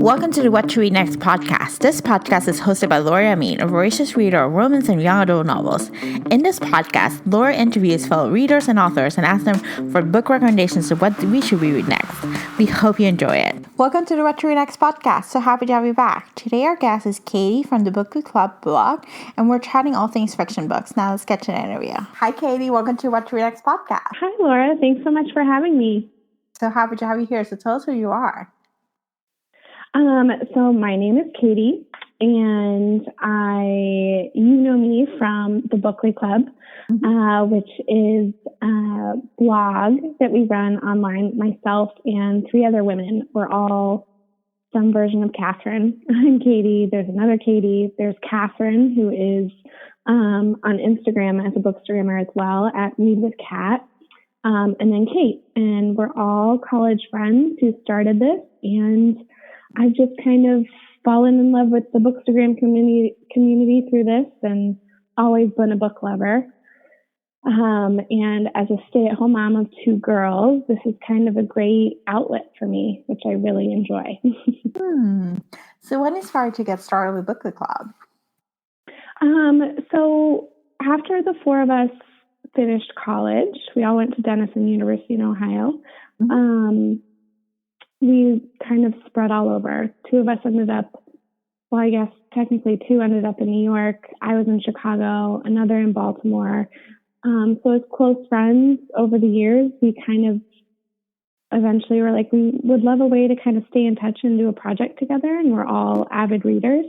Welcome to the What to Read Next podcast. This podcast is hosted by Laura Amin, a voracious reader of romance and young adult novels. In this podcast, Laura interviews fellow readers and authors and asks them for book recommendations of what we should read next. We hope you enjoy it. Welcome to the What to Read Next podcast. So happy to have you back. Today our guest is Katie from the Book Club blog, and we're chatting all things fiction books. Now let's get to the interview. Hi Katie, welcome to What to Read Next podcast. Hi Laura, thanks so much for having me. So happy to have you here. So tell us who you are. So my name is Katie, and you know me from the Book Club, which is a blog that we run online. Myself and three other women. We're all some version of Katherine. I'm Katie. There's another Katie. There's Katherine, who is on Instagram as a bookstagrammer as well at Read with Kat, and then Kate. And we're all college friends who started this, and I've just kind of fallen in love with the Bookstagram community through this and always been a book lover. And as a stay-at-home mom of two girls, this is kind of a great outlet for me, which I really enjoy. So what inspired you to get started with Book Club? So after the four of us finished college, we all went to Denison University in Ohio. We kind of spread all over. Two of us ended up, well, I guess technically two ended up in New York. I was in Chicago, another in Baltimore. So as close friends over the years, we kind of eventually were like, we would love a way to kind of stay in touch and do a project together. And we're all avid readers.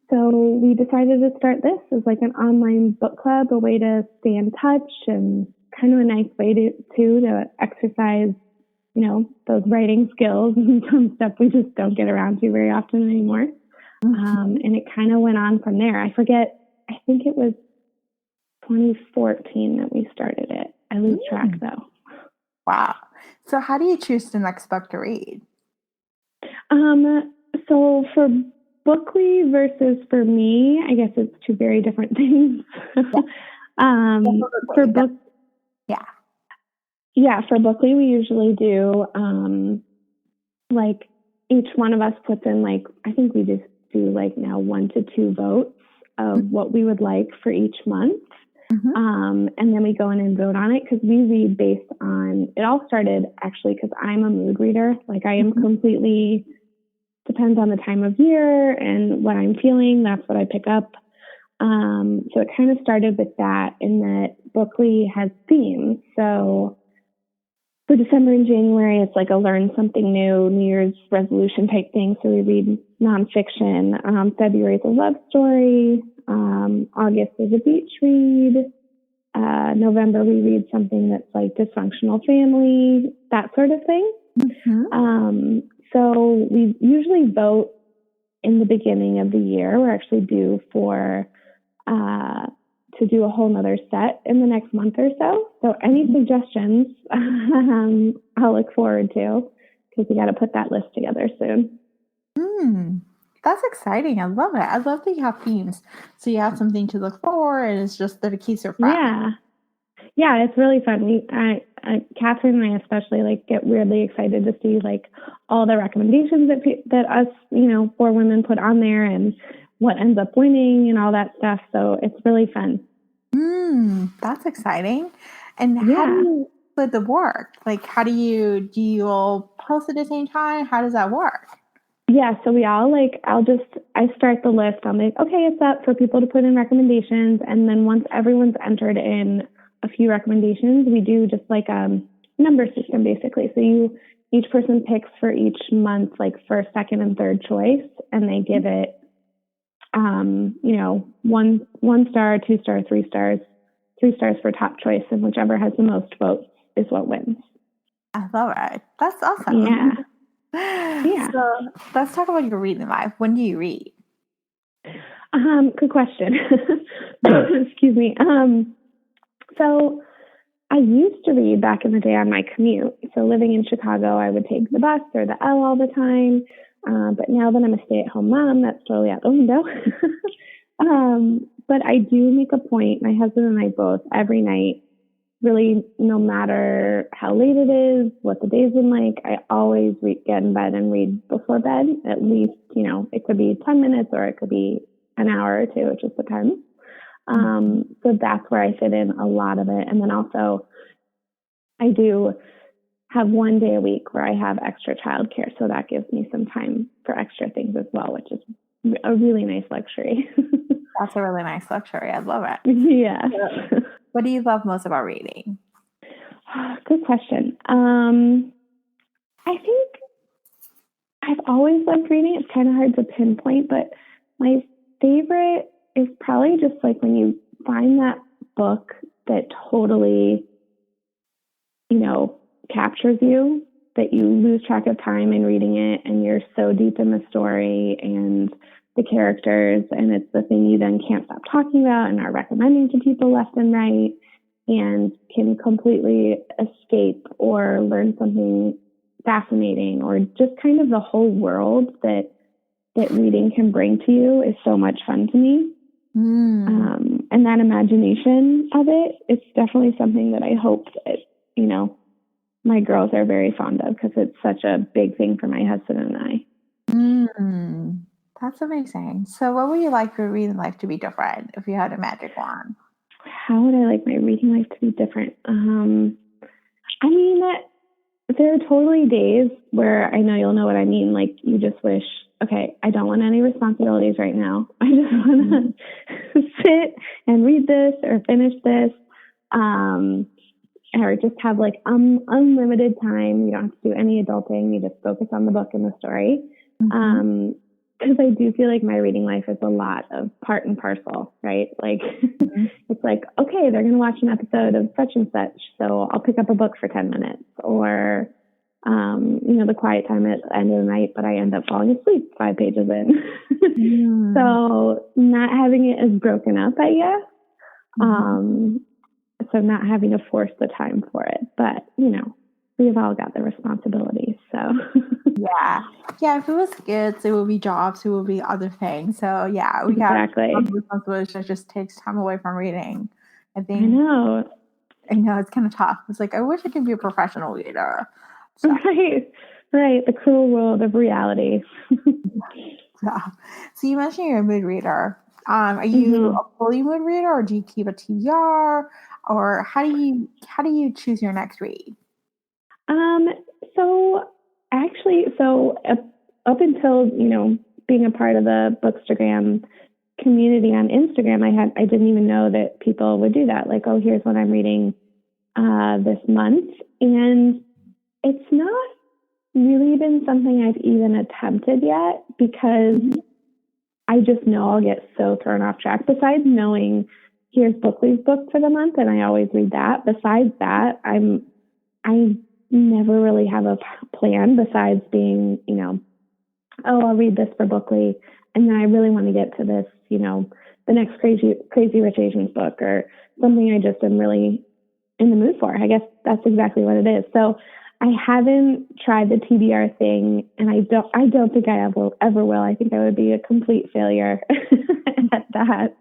So we decided to start this as like an online book club, a way to stay in touch and kind of a nice way to exercise, you know, those writing skills and some stuff we just don't get around to very often anymore. And it kind of went on from there. I think it was 2014 that we started it. I lose track though. Wow. So how do you choose the next book to read? So for Bookly versus for me, I guess it's two very different things. For book, yeah, for Bookly, we usually do, like each one of us puts in like, I think we just do like now 1 to 2 votes of what we would like for each month. And then we go in and vote on it because we read based on, it all started actually because I'm a mood reader. Like I am completely, depends on the time of year and what I'm feeling. That's what I pick up. So it kind of started with that, in that Bookly has themes. So for December and January, it's like a learn something new, New Year's resolution type thing. So we read nonfiction. February is a love story. August is a beach read. November, we read something that's like dysfunctional family, that sort of thing. So we usually vote in the beginning of the year. We're actually due for to do a whole nother set in the next month or so. So any suggestions, I'll look forward to, because we got to put that list together soon. That's exciting. I love it. I love that you have themes. So you have something to look for, and it's just that it keeps your fresh. Yeah, it's really fun. Katherine and I especially like get weirdly excited to see like all the recommendations that us, you know, 4 women put on there and what ends up winning and all that stuff. So it's really fun. That's exciting. And how do you split the work? Like, do you all post at the same time? How does that work? Yeah, so we all I start the list. I'm like, okay, it's up for people to put in recommendations. And then once everyone's entered in a few recommendations, we do just like a number system basically. So each person picks for each month, like first, second, and third choice, and they give it, you know, 1 star, 2 star, 3 stars, 3 stars for top choice, and whichever has the most votes is what wins. I love it. That's awesome. Yeah. So let's talk about your reading life. When do you read? Good question. Excuse me. So I used to read back in the day on my commute. So living in Chicago, I would take the bus or the L all the time. But now that I'm a stay-at-home mom, that's totally out the window. But I do make a point, my husband and I both, every night really, no matter how late it is, what the day's been like, I always get in bed and read before bed. At least, it could be 10 minutes or it could be an hour or two. It just depends. So that's where I fit in a lot of it. And then also I do have one day a week where I have extra childcare. So that gives me some time for extra things as well, which is a really nice luxury. That's a really nice luxury. I love it. Yeah. What do you love most about reading? Good question. I think I've always loved reading. It's kind of hard to pinpoint, but my favorite is probably just like when you find that book that totally, captures you, that you lose track of time in reading it and you're so deep in the story and the characters, and it's the thing you then can't stop talking about and are recommending to people left and right and can completely escape or learn something fascinating, or just kind of the whole world that reading can bring to you is so much fun to me. And that imagination of it, it's definitely something that I hope that, my girls are very fond of, because it's such a big thing for my husband and I. That's amazing. So what would you like your reading life to be different if you had a magic wand? How would I like my reading life to be different? I mean, there are totally days where I know you'll know what I mean. Like, you just wish, okay, I don't want any responsibilities right now. I just want to sit and read this or finish this. Or just have like unlimited time. You don't have to do any adulting. You just focus on the book and the story. Because I do feel like my reading life is a lot of part and parcel, right? Like, it's like, okay, they're going to watch an episode of such and such, so I'll pick up a book for 10 minutes. Or, the quiet time at the end of the night, but I end up falling asleep 5 pages in. So not having it as broken up, I guess. So not having to force the time for it. But, we've all got the responsibilities. So yeah. If it was kids, it would be jobs, it would be other things. So yeah, we exactly. have responsibilities that just takes time away from reading. I think. I know it's kind of tough. It's like, I wish I could be a professional reader. So. Right. The cruel world of reality. Yeah. So you mentioned you're a mood reader. Are you a fully mood reader, or do you keep a TBR, or how do you choose your next read? So up until, being a part of the Bookstagram community on Instagram, I didn't even know that people would do that. Like, oh, here's what I'm reading this month. And it's not really been something I've even attempted yet, because I just know I'll get so thrown off track. Besides knowing here's Bookly's book for the month, and I always read that. Besides that, I never really have a plan besides being, I'll read this for Bookly, and then I really want to get to this, the next Crazy Rich Asians book, or something I just am really in the mood for. I guess that's exactly what it is. So I haven't tried the TBR thing, and I don't think I ever will. I think I would be a complete failure at that.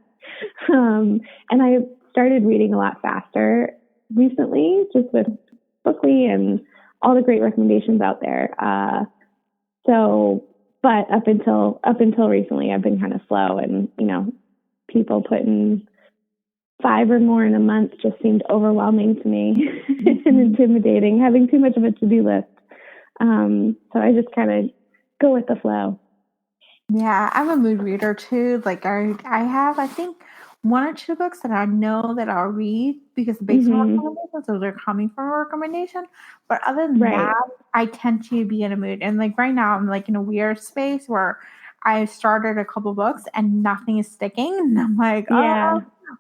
And I started reading a lot faster recently, just with Bookly and all the great recommendations out there. But up until recently, I've been kind of slow, and people putting 5 or more in a month just seemed overwhelming to me and intimidating, having too much of a to-do list. So I just kind of go with the flow. Yeah, I'm a mood reader too. Like I have, I think, 1 or 2 books that I know that I'll read because based on recommendations, those are coming from a recommendation. But other than that, I tend to be in a mood. And like right now, I'm like in a weird space where I started a couple books and nothing is sticking. And I'm like,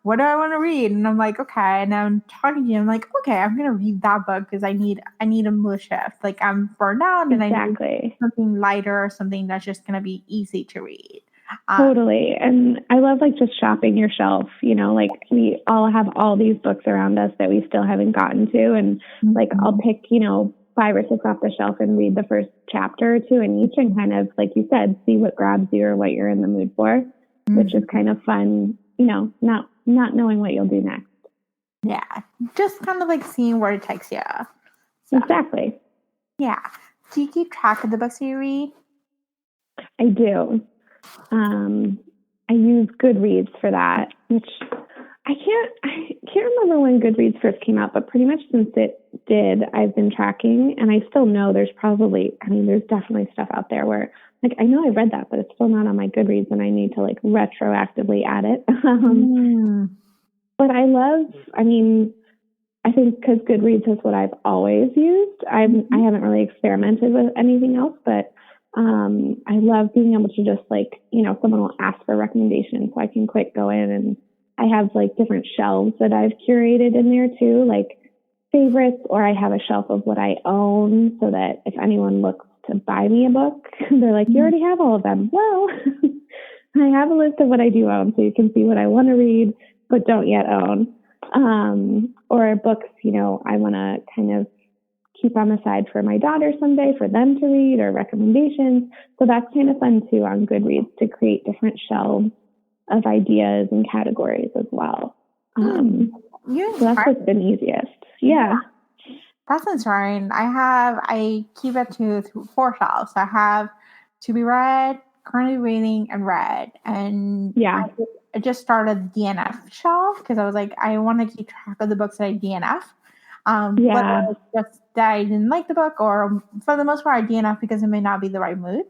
what do I want to read? And I'm like, okay. And I'm talking to you. I'm like, okay, I'm gonna read that book because I need a mood shift. Like I'm burned out, and I need something lighter, something that's just gonna be easy to read. Totally. And I love like just shopping your shelf, like we all have all these books around us that we still haven't gotten to. And like, I'll pick, 5 or 6 off the shelf and read the first chapter or 2 in each, and kind of, like you said, see what grabs you or what you're in the mood for, which is kind of fun, not knowing what you'll do next. Yeah. Just kind of like seeing where it takes you. So, Exactly. yeah. Do you keep track of the books you read? I do. I use Goodreads for that, which I can't remember when Goodreads first came out, but pretty much since it did, I've been tracking, and I still know there's definitely stuff out there where, like, I know I read that, but it's still not on my Goodreads, and I need to, like, retroactively add it. But I think because Goodreads is what I've always used. I haven't really experimented with anything else, but I love being able to just, like, someone will ask for recommendations, so I can quick go in, and I have, like, different shelves that I've curated in there too, like favorites, or I have a shelf of what I own so that if anyone looks to buy me a book, they're like, you already have all of them. Well, I have a list of what I do own, so you can see what I want to read but don't yet own. Or books, I want to kind of keep on the side for my daughter someday for them to read, or recommendations. So that's kind of fun too on Goodreads, to create different shelves of ideas and categories as well. So that's what's been easiest. Yeah. That's inspiring. I keep it to 4 shelves. I have to be read, currently reading, and read. And yeah, I just started the DNF shelf because I was like, I want to keep track of the books that I DNF. Whether it's just that I didn't like the book, or for the most part, I DNF because it may not be the right mood.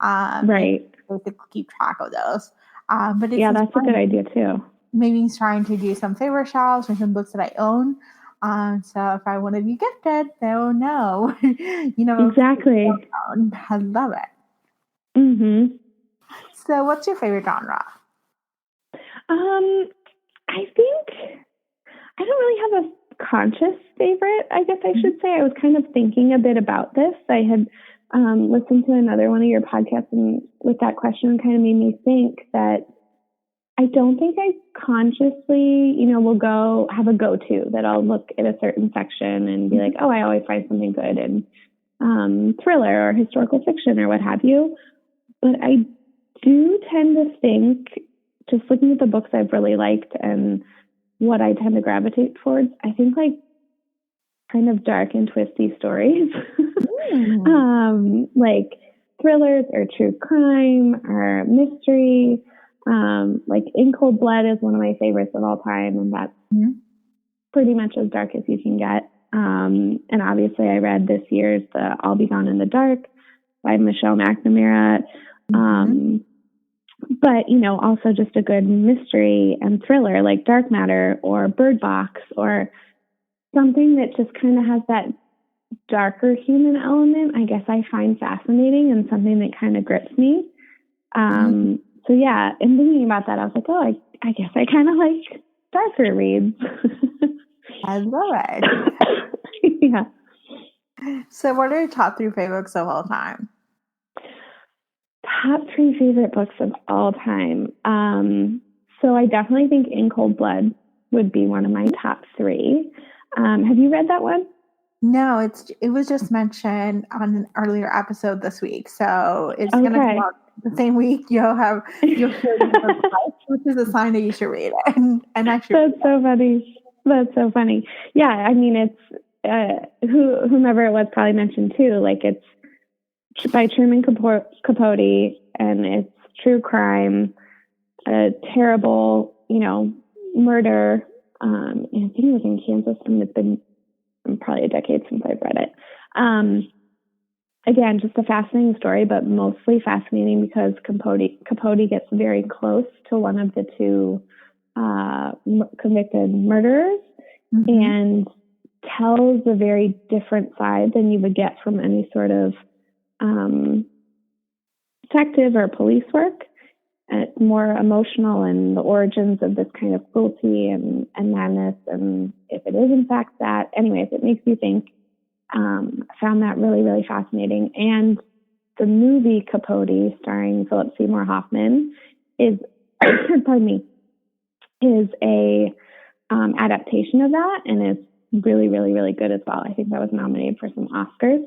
Right. Basically keep track of those. But it's that's a good idea too. Maybe trying to do some favorite shelves or some books that I own. So if I want to be gifted, they'll know. Exactly. I love it. Mm-hmm. So what's your favorite genre? I think I don't really have a conscious favorite, I guess I should say. I was kind of thinking a bit about this. I had listened to another one of your podcasts, and with that question kind of made me think that I don't think I consciously, will go have a go-to that I'll look at a certain section and be like, oh, I always find something good in thriller or historical fiction or what have you. But I do tend to think, just looking at the books I've really liked and what I tend to gravitate towards, I think like kind of dark and twisty stories, like thrillers or true crime or mystery. Like In Cold Blood is one of my favorites of all time, and that's pretty much as dark as you can get. And obviously I read this year's the I'll Be Gone in the Dark by Michelle McNamara. But, also just a good mystery and thriller like Dark Matter or Bird Box, or something that just kind of has that darker human element, I guess I find fascinating, and something that kind of grips me. So yeah, in thinking about that, I was like, oh, I guess I kind of like darker reads. I love it. Yeah. So what are your top 3 favorite books of all time? Top 3 favorite books of all time. So I definitely think In Cold Blood would be one of my top 3. Have you read that one? No, it was just mentioned on an earlier episode this week. So it's going to come out the same week. You'll hear which is a sign that you should read it. And actually, that's so funny. That's so funny. Yeah, I mean, it's whomever it was probably mentioned too. Like, it's by Truman Capote, and it's true crime, a terrible, murder. And I think it was in Kansas, and it's been probably a decade since I've read it. Again, just a fascinating story, but mostly fascinating because Capote gets very close to one of the 2 convicted murderers, and tells a very different side than you would get from any sort of detective or police work. And it's more emotional, and the origins of this kind of cruelty and madness, and if it is in fact that. Anyways, it makes you think. I found that really, really fascinating. And the movie Capote, starring Philip Seymour Hoffman, is pardon me, is a adaptation of that, and it's really, really, really good as well. I think that was nominated for some Oscars.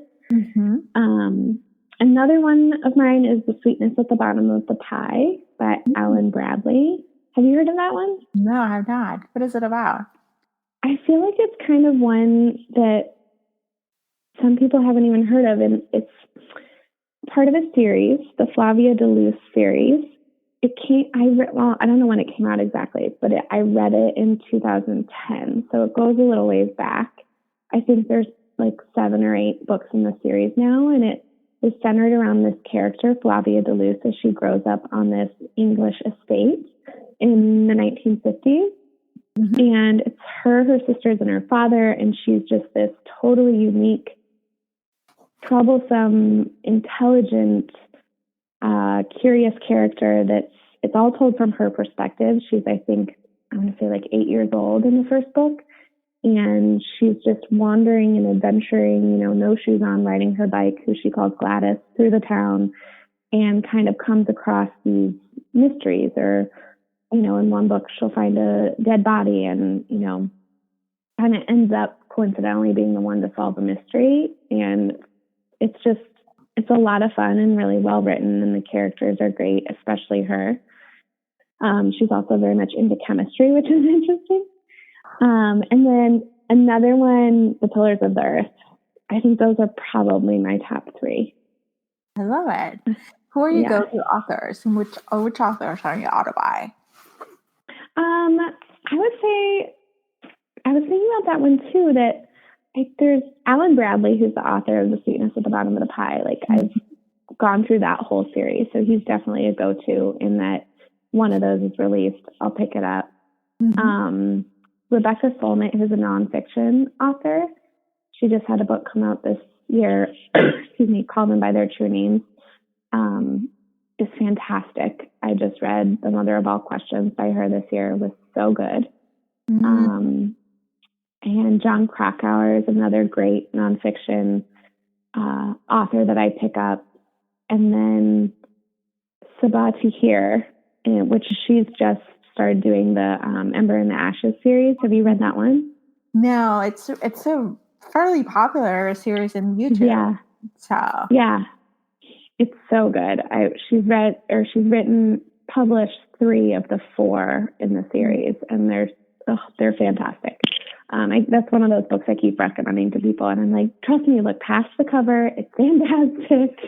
Another one of mine is The Sweetness at the Bottom of the Pie by Alan Bradley. Have you heard of that one? No, I have not. What is it about? I feel like it's kind of one that some people haven't even heard of, and it's part of a series, the Flavia de Luce series. I don't know when it came out exactly, but I read it in 2010, so it goes a little ways back. I think there's like 7 or 8 books in the series now, and it is centered around this character, Flavia de Luce, as she grows up on this English estate in the 1950s. Mm-hmm. And it's her sisters, and her father, and she's just this totally unique, troublesome, intelligent, curious character it's all told from her perspective. She's, I think, I'm going to say like 8 years old in the first book. And she's just wandering and adventuring, no shoes on, riding her bike, who she calls Gladys, through the town, and kind of comes across these mysteries. Or, in one book, she'll find a dead body and, kind of ends up coincidentally being the one to solve the mystery. And it's a lot of fun and really well written, and the characters are great, especially her. She's also very much into chemistry, which is interesting. And then another one, The Pillars of the Earth. I think those are probably my top 3. I love it. Who are your go-to authors? And which authors are you auto by? I would say, I was thinking about that one too, that there's Alan Bradley, who's the author of The Sweetness at the Bottom of the Pie. Like, I've gone through that whole series, so he's definitely a go-to in that one of those is released, I'll pick it up. Mm-hmm. Rebecca Solnit, who's a nonfiction author, she just had a book come out this year, Call Them by Their True Names, is fantastic. I just read The Mother of All Questions by her this year. It was so good. Mm-hmm. And John Krakauer is another great nonfiction author that I pick up. And then Sabaa Tahir, which she's just started doing the Ember in the Ashes series. Have you read that one? No, it's a fairly popular series in YouTube. Yeah. So yeah, it's so good. Published 3 of the 4 in the series, and they're fantastic. That's one of those books I keep recommending to people, and I'm like, trust me, look past the cover. It's fantastic.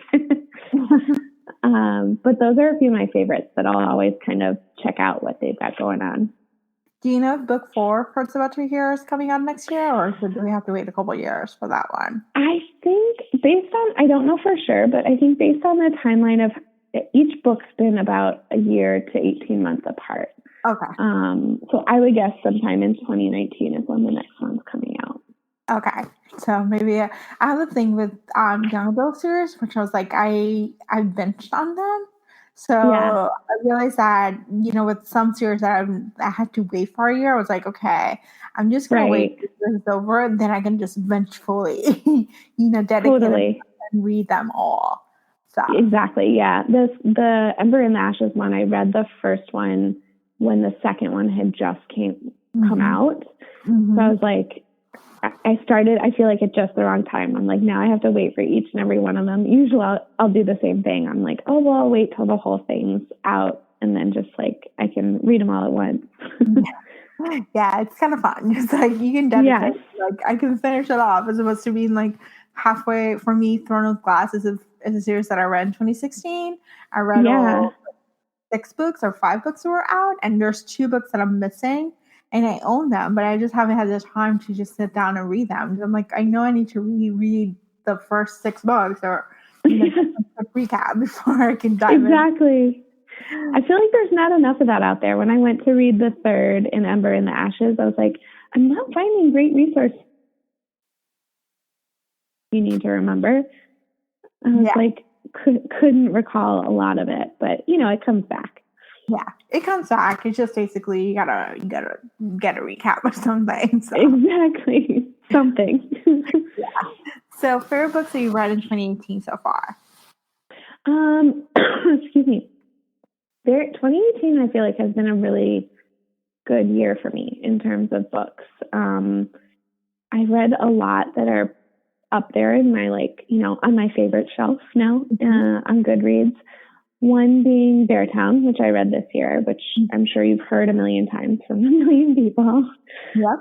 But those are a few of my favorites that I'll always kind of check out what they've got going on. Do you know if book 4 for It's About to Hear is coming out next year, or do we have to wait a couple years for that one? I think I don't know for sure, but I think based on the timeline of each book's been about a year to 18 months apart. Okay. So I would guess sometime in 2019 is when the next one's coming out. Okay. So maybe I have a thing with young adult series, which I was like, I binged on them. So I realized that, with some series that I had to wait for a year, I was like, okay, I'm just going to wait till this is over, and then I can just vengefully, dedicate and read them all. So. Exactly. Yeah. The Ember in the Ashes one, I read the first one when the second one had just come out. Mm-hmm. So I was like, I feel like at just the wrong time. I'm like, now I have to wait for each and every one of them. Usually I'll do the same thing. I'm like, oh, well, I'll wait till the whole thing's out, and then just like, I can read them all at once. Yeah, it's kind of fun. Just like, you can dedicate, like, I can finish it off as opposed to being like halfway. For me, Throne of Glass is a series that I read in 2016. I read all 6 books or 5 books that were out, and there's 2 books that I'm missing. And I own them, but I just haven't had the time to just sit down and read them. I'm like, I know I need to reread the first 6 books or a recap before I can dive in. Exactly. I feel like there's not enough of that out there. When I went to read the 3rd in Ember in the Ashes, I was like, I'm not finding great resources. You need to remember. I was like, couldn't recall a lot of it, but it comes back. Yeah, it comes back. It's just basically you gotta get a recap or something. So. Exactly, something. Yeah. So, favorite books that you read in 2018 so far? Excuse me. 2018, I feel like, has been a really good year for me in terms of books. I read a lot that are up there in my on my favorite shelf now on Goodreads. One being Beartown, which I read this year, which I'm sure you've heard a million times from a million people. Yep.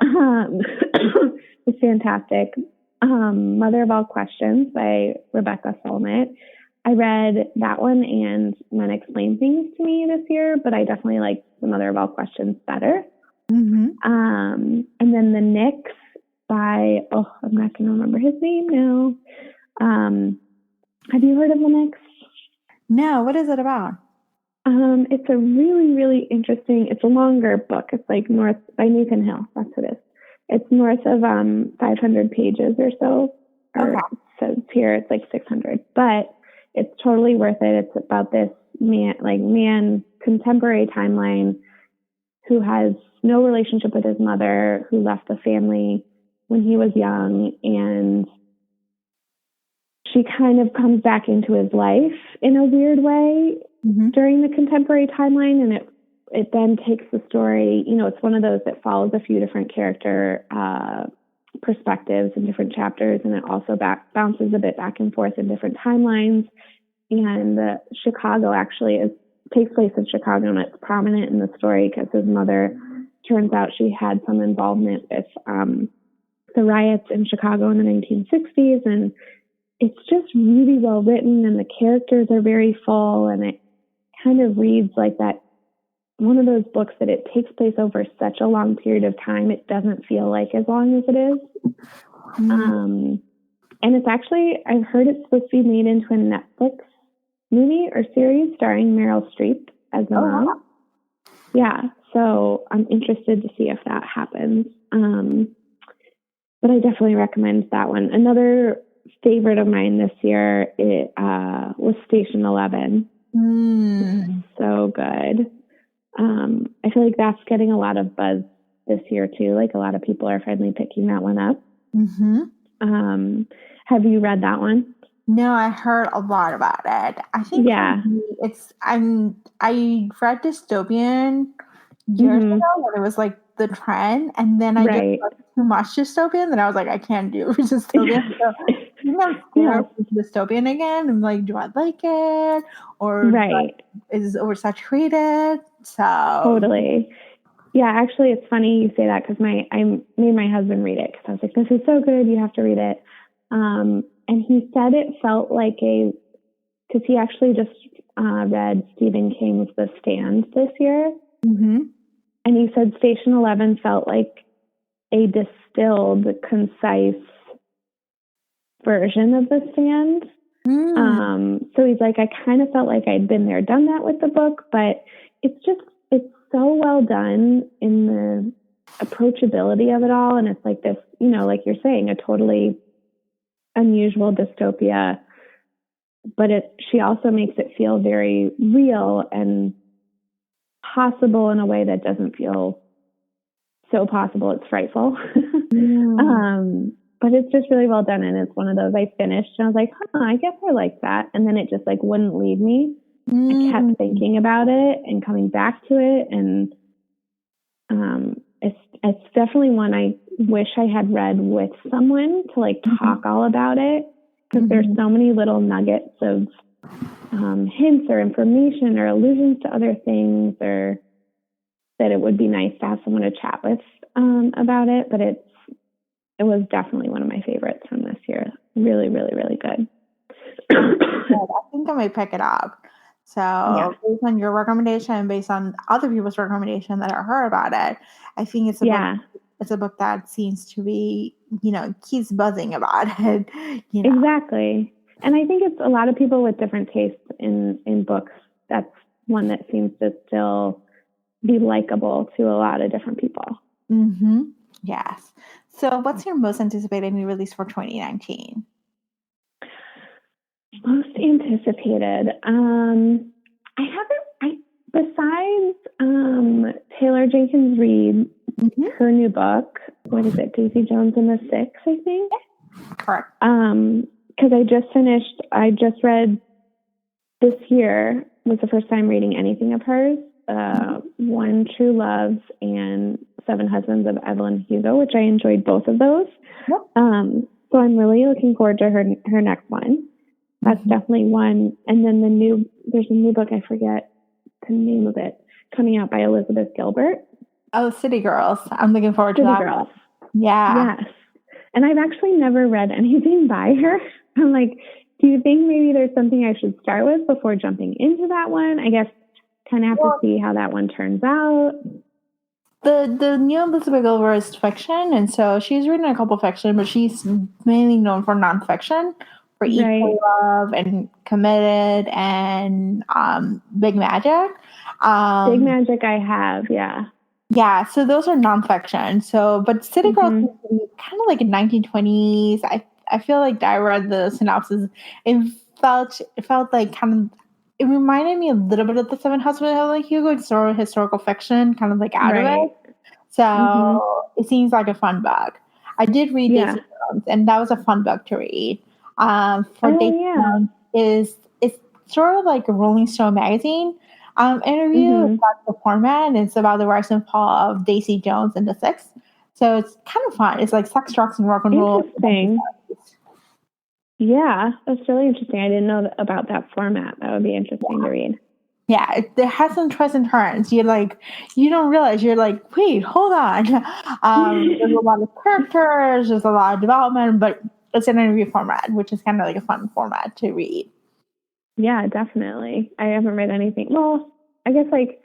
It's fantastic. Mother of All Questions by Rebecca Solnit. I read that one and Men Explain Things to Me this year, but I definitely like The Mother of All Questions better. Mm-hmm. And then The Nix by, I'm not going to remember his name now. Have you heard of The Nix? No, what is it about? It's a really, really interesting, it's a longer book. It's like north by Nathan Hill. That's what it is. It's north of 500 pages or so. Or it says here it's like 600. But it's totally worth it. It's about this man, contemporary timeline who has no relationship with his mother, who left the family when he was young, and she kind of comes back into his life in a weird way during the contemporary timeline, and it then takes the story, it's one of those that follows a few different character perspectives in different chapters, and it also bounces a bit back and forth in different timelines. And Chicago actually takes place in Chicago, and it's prominent in the story because his mother, turns out she had some involvement with the riots in Chicago in the 1960s, and it's just really well written, and the characters are very full, and it kind of reads like that one of those books that it takes place over such a long period of time, it doesn't feel like as long as it is. And it's actually, I've heard it's supposed to be made into a Netflix movie or series starring Meryl Streep as the mom. Wow. Yeah, so I'm interested to see if that happens. But I definitely recommend that one. Another favorite of mine this year was Station 11. So good. I feel like that's getting a lot of buzz this year too. Like a lot of people are finally picking that one up. Have you read that one? No, I heard a lot about it. I think I read dystopian years ago when it was like the trend, and then I just read too much dystopian that I was like, I can't do dystopian. So I'm scared of dystopian again. I'm like, do I like it, or is it oversaturated? So totally. Yeah, actually, it's funny you say that because I made my husband read it because I was like, this is so good, you have to read it. And he said it felt like because he actually just read Stephen King's The Stand this year. And he said Station 11 felt like a distilled, concise version of The Stand. So he's like, I kind of felt like I'd been there, done that with the book, but it's so well done in the approachability of it all. And it's like this, like you're saying, a totally unusual dystopia, but she also makes it feel very real and possible in a way that doesn't feel so possible it's frightful. But it's just really well done, and it's one of those I finished and I was like, I guess I like that, and then it just like wouldn't leave me. I kept thinking about it and coming back to it, and it's definitely one I wish I had read with someone to like talk all about it, because there's so many little nuggets of hints or information or allusions to other things, or that it would be nice to have someone to chat with about it. But it was definitely one of my favorites from this year. Really, really, really good. I think I might pick it up. So based on your recommendation, based on other people's recommendation that I heard about it, I think it's a book that seems to be, keeps buzzing about it. Exactly. And I think it's a lot of people with different tastes in books. That's one that seems to still be likable to a lot of different people. Yes. So what's your most anticipated new release for 2019? Most anticipated. Besides Taylor Jenkins Reid, her new book, what is it? Daisy Jones and the Six, I think. Correct. Because I just read this year, was the first time reading anything of hers. One True Love and Seven Husbands of Evelyn Hugo, which I enjoyed both of those. So I'm really looking forward to her next one. That's definitely one. And then the new there's a new book, I forget the name of it, coming out by Elizabeth Gilbert. Oh, City Girls. I'm looking forward to City that. Girls. Yeah. Yes. And I've actually never read anything by her. I'm like, do you think maybe there's something I should start with before jumping into that one? I guess kind of have to see how that one turns out. The new Elizabeth Gilbert is fiction, and so she's written a couple fiction, but she's mainly known for nonfiction, for Equal Love and Committed and Big Magic. Big Magic I have, yeah. Yeah, so those are nonfiction. So, but City Girls is kind of like in 1920s. I feel like I read the synopsis. It felt like kind of. It reminded me a little bit of the Seven Husbands of like Hugo. It's sort of historical fiction, kind of like out of it. So it seems like a fun book. I did read Daisy Jones, and that was a fun book to read. Daisy Jones it's sort of like a Rolling Stone magazine interview. It's about the format, and it's about the rise and fall of Daisy Jones in the '60s. So it's kind of fun. It's like sex, drugs, and rock and roll. Interesting. Yeah, that's really interesting. I didn't know about that format. That would be interesting to read. Yeah, it has some twists and turns. You don't realize. You're like, wait, hold on. There's a lot of characters. There's a lot of development, but it's an interview format, which is kind of like a fun format to read. Yeah, definitely. I haven't read anything. Well, I guess like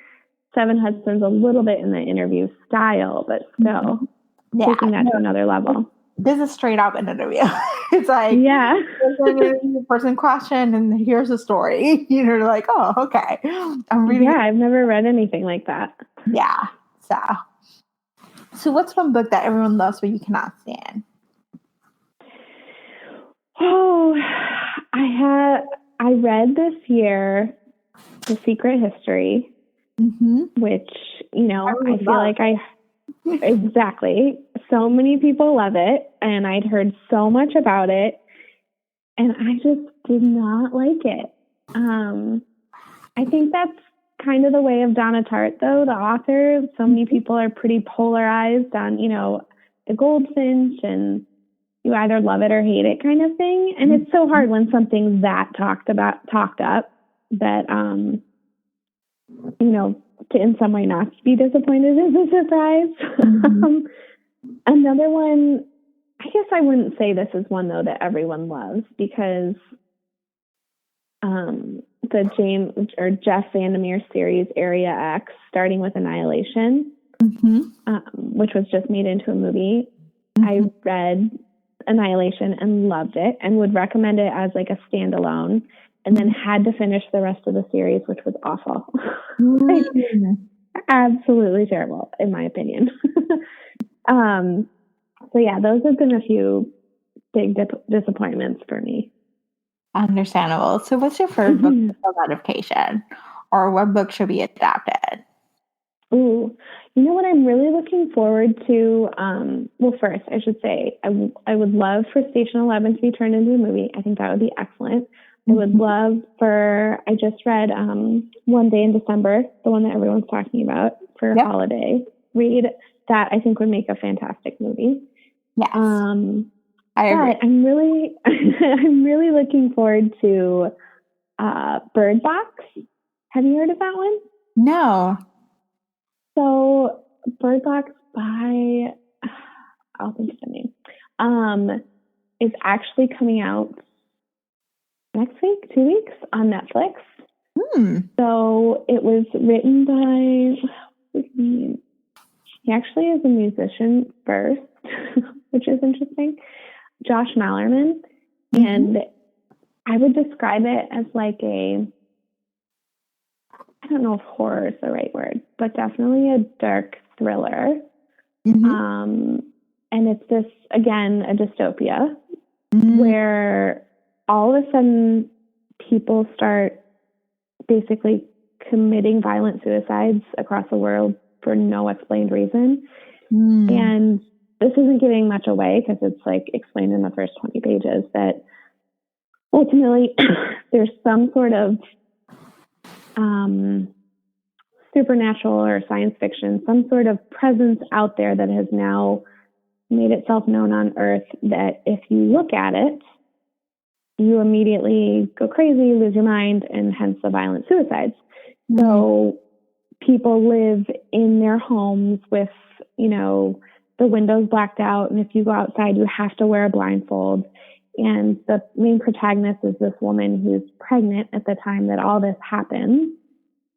Seven Husbands a little bit in the interview style, but still taking that to another level. This is straight up an interview. It's like, there's an interview person question, and here's a story. You're like, oh, okay. I'm reading. Yeah, I've never read anything like that. Yeah. So what's one book that everyone loves but you cannot stand? Oh, I read this year The Secret History, which, I feel like exactly. So many people love it, and I'd heard so much about it, and I just did not like it. I think that's kind of the way of Donna Tartt, though, the author. So many people are pretty polarized on, the Goldfinch, and you either love it or hate it kind of thing. And it's so hard when something's that talked up that, to in some way not be disappointed is a surprise. Another one, I guess I wouldn't say this is one though that everyone loves, because the James or Jeff Vandermeer series Area X, starting with Annihilation, which was just made into a movie. I read Annihilation and loved it, and would recommend it as like a standalone, and then had to finish the rest of the series, which was awful. Absolutely terrible, in my opinion. So yeah, those have been a few big disappointments for me. Understandable. So what's your favorite book of adaptation, or what book should be adapted? Ooh, what I'm really looking forward to, well, first, I should say, I would love for Station 11 to be turned into a movie. I think that would be excellent. I would love I just read One Day in December, the one that everyone's talking about for holiday read. That I think would make a fantastic movie. Yes. I agree. But I'm really, I'm really looking forward to Bird Box. Have you heard of that one? No. So Bird Box by, I'll think of the name, is actually coming out next week, 2 weeks on Netflix. So it was written by, he actually is a musician first, which is interesting, Josh Mallerman. And I would describe it as like I don't know if horror is the right word, but definitely a dark thriller. And it's this, again, a dystopia where all of a sudden people start basically committing violent suicides across the world for no explained reason. And this isn't giving much away because it's like explained in the first 20 pages that ultimately there's some sort of supernatural or science fiction, some sort of presence out there that has now made itself known on Earth, that if you look at it, you immediately go crazy, lose your mind, and hence the violent suicides. Mm-hmm. So people live in their homes with, the windows blacked out. And if you go outside, you have to wear a blindfold. And the main protagonist is this woman who's pregnant at the time that all this happens.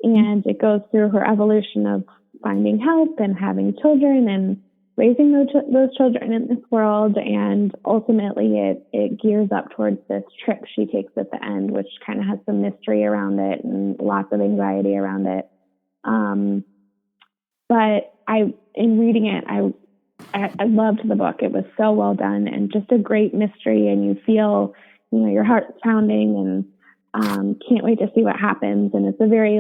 And it goes through her evolution of finding help and having children and raising those children in this world. And ultimately it gears up towards this trip she takes at the end, which kind of has some mystery around it and lots of anxiety around it. But in reading it, I loved the book. It was so well done and just a great mystery. And you feel, your heart pounding and can't wait to see what happens. And it's a very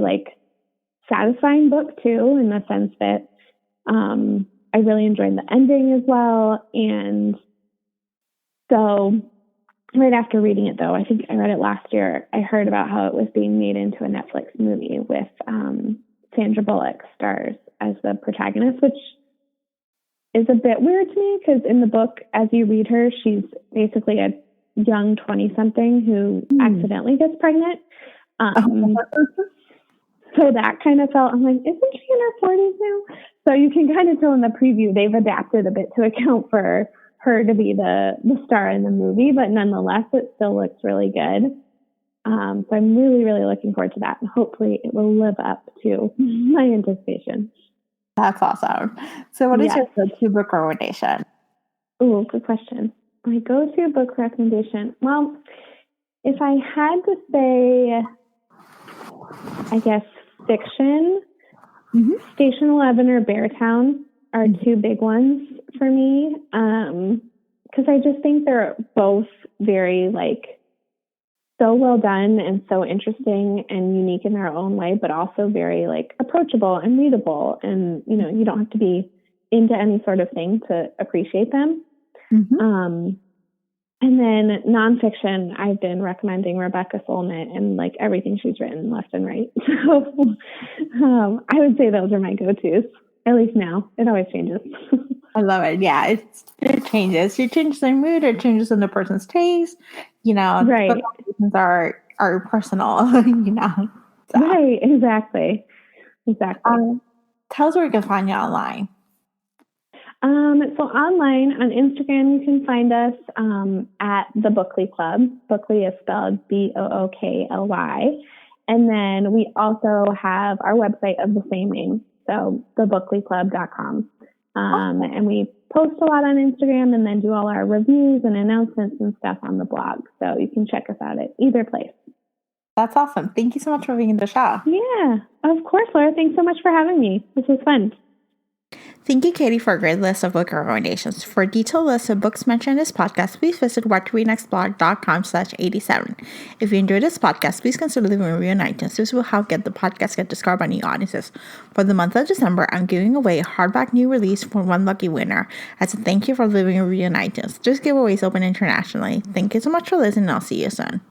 satisfying book too, in the sense that I really enjoyed the ending as well. And so right after reading it, though, I think I read it last year, I heard about how it was being made into a Netflix movie with Sandra Bullock stars as the protagonist, which is a bit weird to me because in the book, as you read her, she's basically a young 20-something who accidentally gets pregnant. So that kind of felt, I'm like, isn't she in her 40s now? So you can kind of tell in the preview, they've adapted a bit to account for her to be the star in the movie, but nonetheless, it still looks really good. So I'm really, really looking forward to that. And hopefully it will live up to my anticipation. That's awesome. So what is your go-to book recommendation? Oh, good question. My go-to book recommendation. Well, if I had to say, I guess fiction, Station 11 or Beartown are two big ones for me. Because I just think they're both very so well done and so interesting and unique in their own way, but also very approachable and readable. And, you don't have to be into any sort of thing to appreciate them. Mm-hmm. And then nonfiction, I've been recommending Rebecca Solnit and everything she's written left and right. So I would say those are my go-tos, at least now. It always changes. I love it. Yeah, it changes. It changes their mood. It changes in the person's taste. Right. Book recommendations are personal. So. Right. Exactly. Tell us where we can find you online. So online on Instagram, you can find us at the Bookly Club. Bookly is spelled Bookly. And then we also have our website of the same name, so thebooklyclub.com. And we post a lot on Instagram and then do all our reviews and announcements and stuff on the blog. So you can check us out at either place. That's awesome. Thank you so much for being in the show. Yeah, of course, Laura. Thanks so much for having me. This was fun. Thank you, Katie, for a great list of book recommendations. For a detailed list of books mentioned in this podcast, please visit whattoreadnextblog.com/87. If you enjoyed this podcast, please consider leaving a review on iTunes. This will help get the podcast get discovered by new audiences. For the month of December, I'm giving away a hardback new release for one lucky winner as a thank you for leaving a review on iTunes. This giveaway is open internationally. Thank you so much for listening, and I'll see you soon.